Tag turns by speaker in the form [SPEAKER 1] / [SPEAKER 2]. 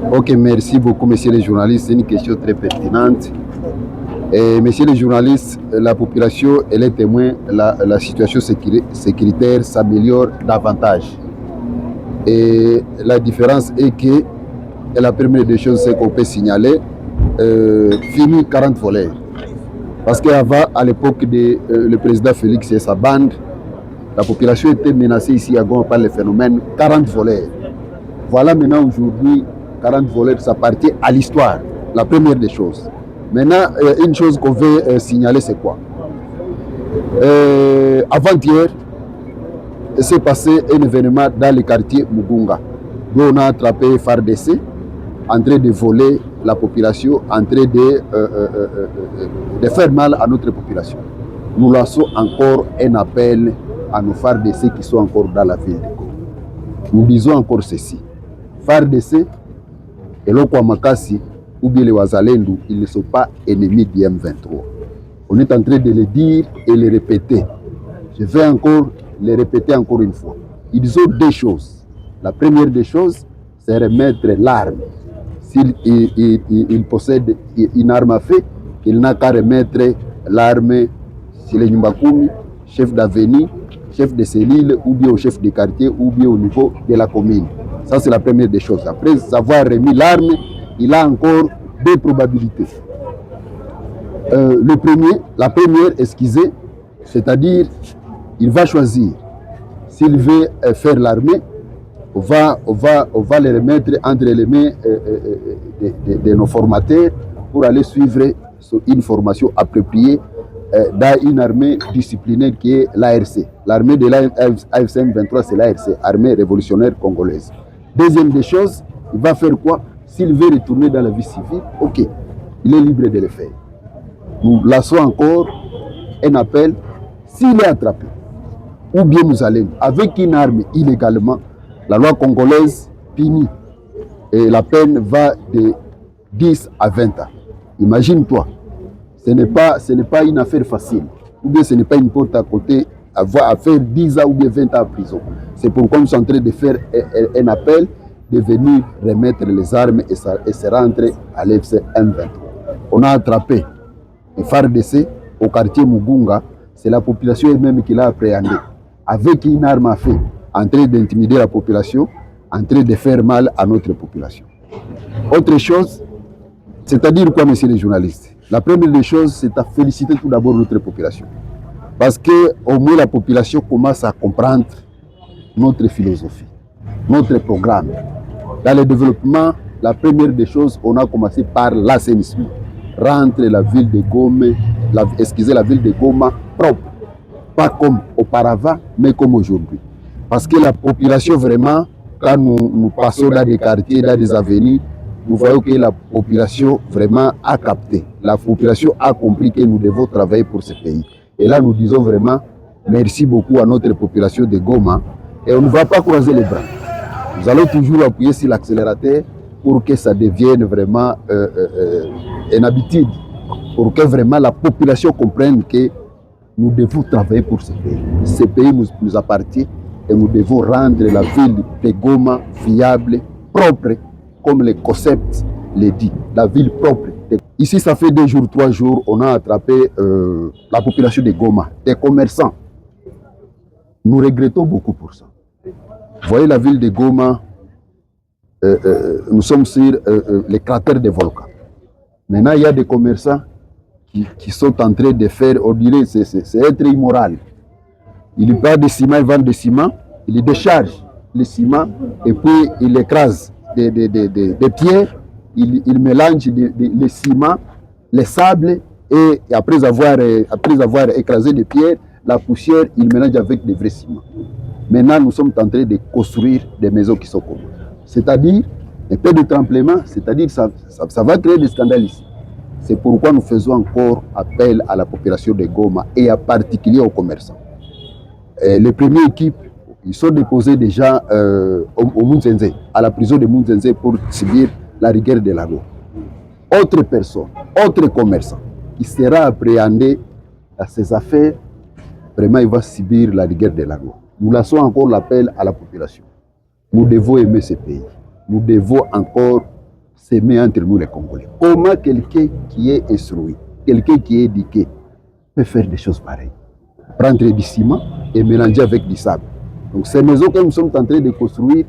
[SPEAKER 1] Ok, merci beaucoup, messieurs les journalistes. C'est une question très pertinente. Et, messieurs les journalistes, la population, elle est témoin, la situation sécuritaire s'améliore davantage. Et la différence est que la première des choses, c'est qu'on peut signaler, fini 40 volets. Parce qu'avant, à l'époque de le président Félix et sa bande, la population était menacée ici à Goma par le phénomène 40 volets. Voilà maintenant aujourd'hui, 40 volets, ça appartient à l'histoire, la première des choses. Maintenant, une chose qu'on veut signaler, c'est quoi? Avant-hier, s'est passé un événement dans le quartier Mugunga, où on a attrapé FARDC en train de voler la population, en train de faire mal à notre population. Nous lançons encore un appel à nos FARDC qui sont encore dans la ville de Goma. Nous disons encore ceci. FARDC et l'Okwamakasi ou bien les Wazalendou, ils ne sont pas ennemis du M23. On est en train de le dire et le répéter. Je vais encore le répéter encore une fois. Ils ont deux choses. La première des choses, c'est remettre l'arme. S'il possède une arme à feu, il n'a qu'à remettre l'arme sur les Nyumbakumi, chef d'avenue, chef de cellule, ou bien au chef de quartier, ou bien au niveau de la commune. Ça, c'est la première des choses. Après avoir remis l'arme, il a encore deux probabilités. La première, excusez, c'est-à-dire, il va choisir. S'il veut faire l'armée, on va les remettre entre les mains de nos formateurs pour aller suivre une formation appropriée dans une armée disciplinaire qui est l'ARC. L'armée de l'AFC 23, c'est l'ARC, Armée révolutionnaire congolaise. Deuxième des choses, il va faire quoi? S'il veut retourner dans la vie civile, ok, il est libre de le faire. Nous lançons encore un appel, s'il est attrapé, ou bien nous allons, avec une arme illégalement, la loi congolaise punit et la peine va de 10 à 20 ans. Imagine-toi, ce n'est pas une affaire facile, ou bien ce n'est pas une porte à côté à faire 10 ans ou bien 20 ans en prison. C'est pourquoi nous sommes en train de faire un appel de venir remettre les armes et se rentrer à l'FC M23. On a attrapé les FARDC au quartier Mugunga, c'est la population elle-même qui l'a appréhendé, avec une arme à feu, en train d'intimider la population, en train de faire mal à notre population. Autre chose, c'est-à-dire quoi, messieurs les journalistes? La première des choses, c'est à féliciter tout d'abord notre population. Parce qu'au moins la population commence à comprendre notre philosophie, notre programme. Dans le développement, la première des choses, on a commencé par l'assainissement. Rendre la ville de Goma, la ville de Goma propre. Pas comme auparavant, mais comme aujourd'hui. Parce que la population, vraiment, quand nous passons dans des quartiers, dans des avenues, nous voyons que la population vraiment a capté. La population a compris que nous devons travailler pour ce pays. Et là, nous disons vraiment merci beaucoup à notre population de Goma. Et on ne va pas croiser les bras. Nous allons toujours appuyer sur l'accélérateur pour que ça devienne vraiment une habitude. Pour que vraiment la population comprenne que nous devons travailler pour ce pays. Ce pays nous appartient et nous devons rendre la ville de Goma viable, propre, comme le concept le dit. La ville propre. Ici, ça fait 2 jours, 3 jours, on a attrapé la population de Goma, des commerçants. Nous regrettons beaucoup pour ça. Vous voyez la ville de Goma, nous sommes sur les cratères des volcans. Maintenant, il y a des commerçants qui sont en train de faire, on dirait, c'est être immoral. Il parle de ciment, il vend de ciment, il décharge le ciment et puis il écrase des pierres, il mélange le ciment, les sables et après avoir écrasé des pierres, la poussière, il mélange avec des vrais ciments. Maintenant, nous sommes en train de construire des maisons qui sont communes. C'est-à-dire, un peu de tremblement, c'est-à-dire ça va créer des scandales ici. C'est pourquoi nous faisons encore appel à la population de Goma et en particulier aux commerçants. Les premières équipes, ils sont déposés déjà au Munzenze, à la prison de Munzenze pour subir la rigueur de la loi. Autre personne, autre commerçant qui sera appréhendé à ces affaires, vraiment il va subir la rigueur de la loi. Nous lançons encore l'appel à la population. Nous devons aimer ce pays. Nous devons encore s'aimer entre nous les Congolais. Comment quelqu'un qui est instruit, quelqu'un qui est éduqué, peut faire des choses pareilles? Prendre du ciment et mélanger avec du sable. Donc ces maisons que nous sommes en train de construire,